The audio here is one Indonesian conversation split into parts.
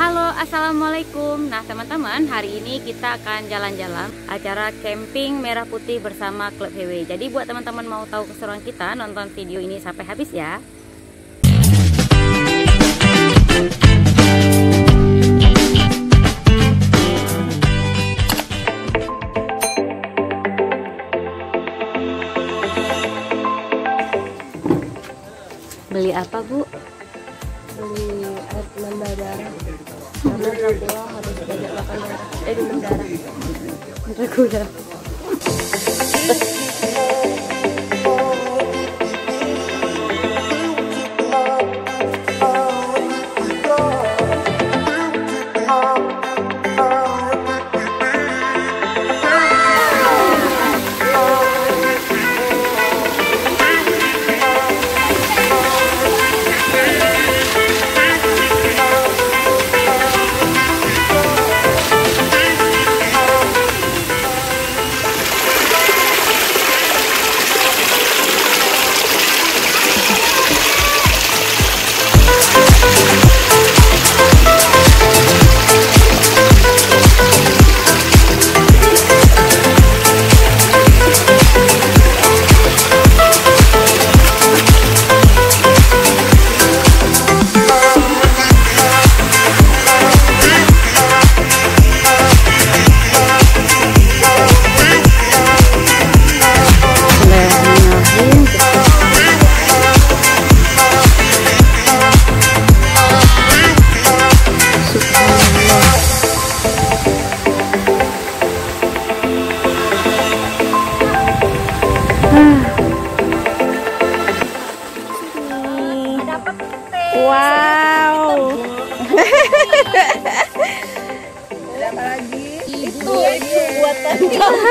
Halo, assalamualaikum. Nah teman-teman, hari ini kita akan jalan-jalan acara camping merah putih bersama Klub HW. Jadi buat teman-teman mau tahu keseruan kita, nonton video ini sampai habis ya. Beli apa, Bu? Beli air penambah darah karena Dracula harus diajak makan darah, minum darah. Dracula. Wow. Ada apa lagi? Itu buatan kamu.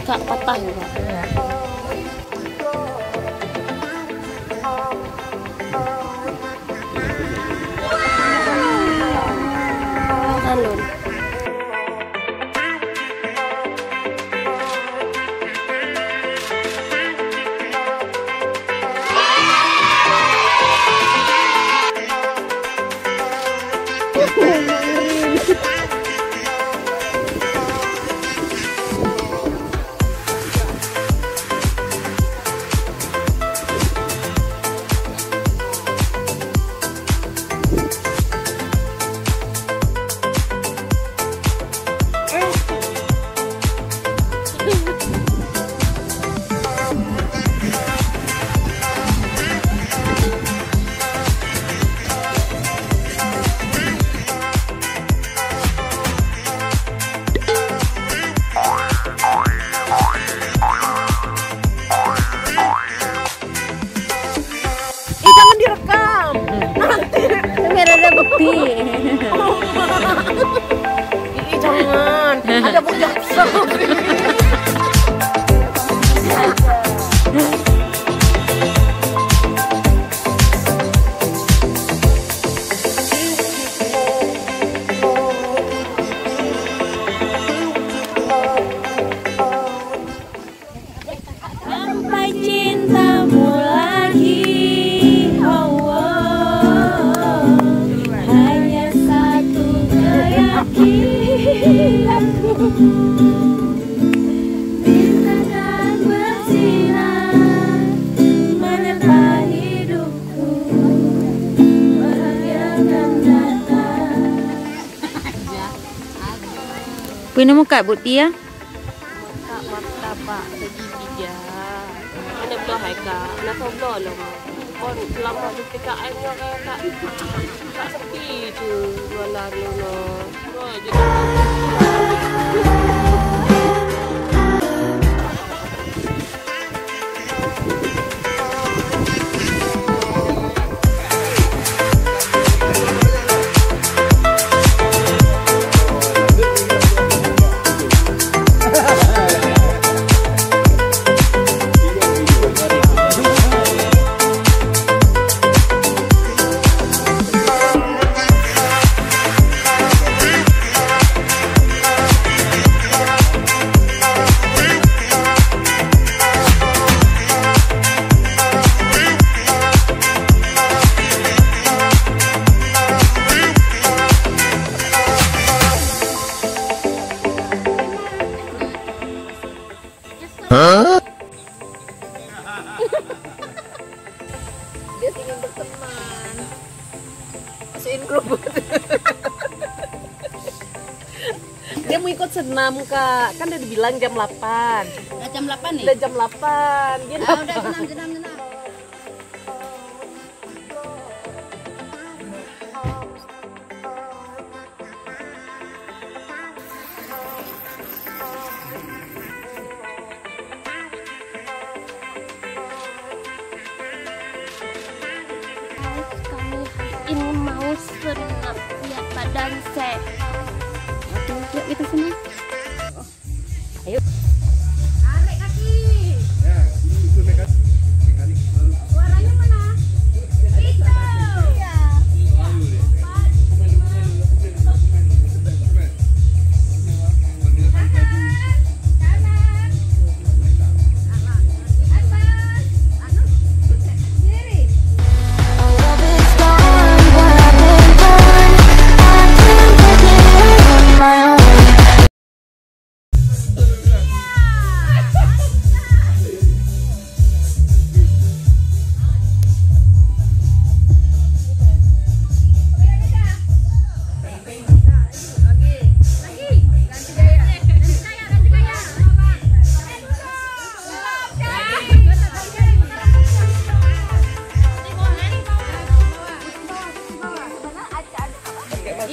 Kak patah ya, Kak. Alun. Jangan direkam. Nanti Biar ada bukti. jangan. Ada bujang. Sampai cintamu lagi, Allah, hanya satu keyakinanku, bintang bersinar menempa hidupku, bahagia akan datang. Punya muka Bu Tia. Kak martabak segigi dia. Mana belah hai kak? Nak belah lah. Kon lama di PKM nya kak. Tak sepi tu jualan lo. Oh, berteman. Masukin kerupuk. Dia mau ikut senam Kak, kan udah dibilang jam 8. Udah jam 8 nih? Udah jam 8. Dia Udah senam. Kami ini mau senam biar badan sehat. Yuk kita senam. Ayo. Tarik kaki. Suaranya mana? Itu.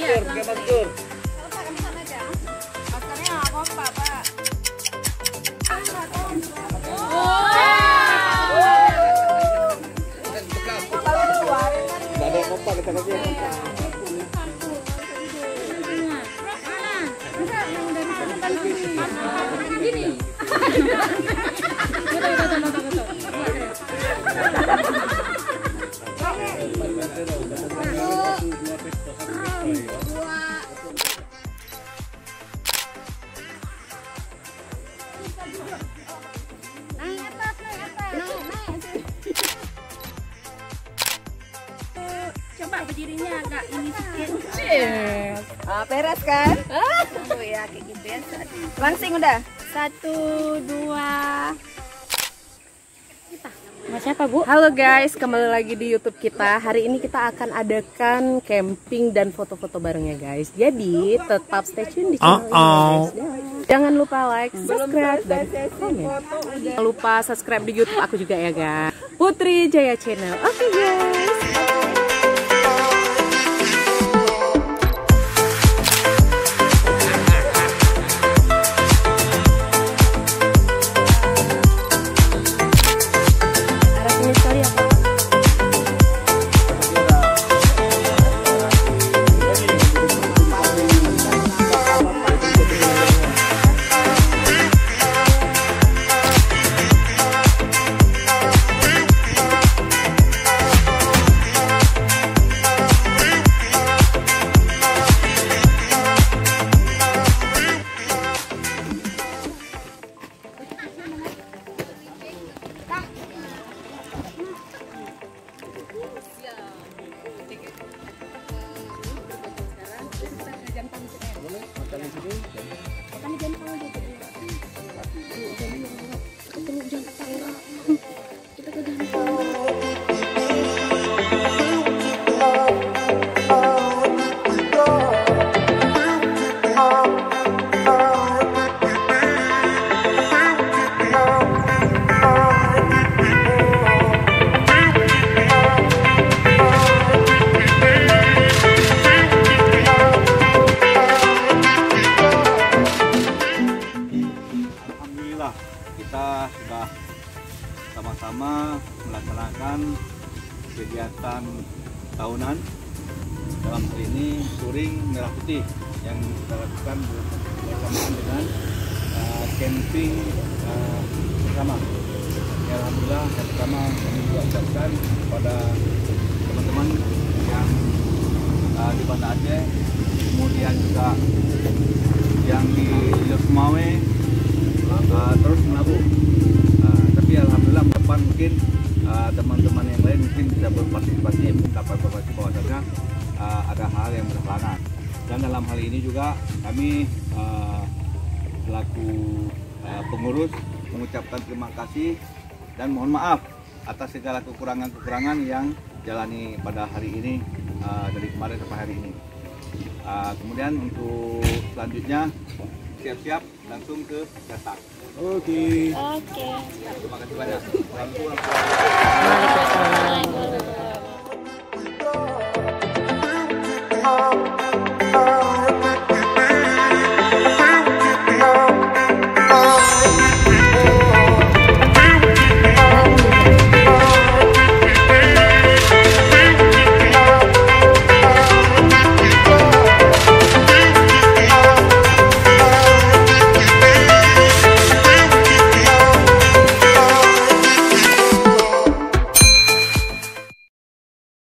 Iya. Coba berdirinya agak ini sedikit. Beres kan? Oh ya kayak gitu ya. Langsing udah. 1, 2. Mas siapa Bu? Halo guys, kembali lagi di YouTube kita. Hari ini kita akan adakan camping dan foto-foto bareng ya guys. Jadi tetap stay tune di channel ini guys. Jangan lupa like, subscribe, dan komen. Jangan lupa subscribe di YouTube aku juga ya guys. Putri Jaya Channel. Oke guys. Kita sudah sama-sama melaksanakan kegiatan tahunan, dalam hal ini touring merah putih yang kita lakukan bersamaan dengan camping bersama. Ya, alhamdulillah yang pertama kami juga ucapkan kepada teman-teman yang di Banda Aceh, kemudian juga yang di Losmawe terus menabung. Tapi alhamdulillah depan mungkin teman-teman yang lain mungkin bisa berpartisipasi, mendapat informasi bahwasannya ada hal yang berhalangan. Dan dalam hal ini juga kami selaku pengurus mengucapkan terima kasih dan mohon maaf atas segala kekurangan-kekurangan yang jalani pada hari ini, dari kemarin sampai hari ini. Kemudian untuk selanjutnya siap-siap langsung ke dasar. Oke. Terima kasih banyak. Waalaikumsalam.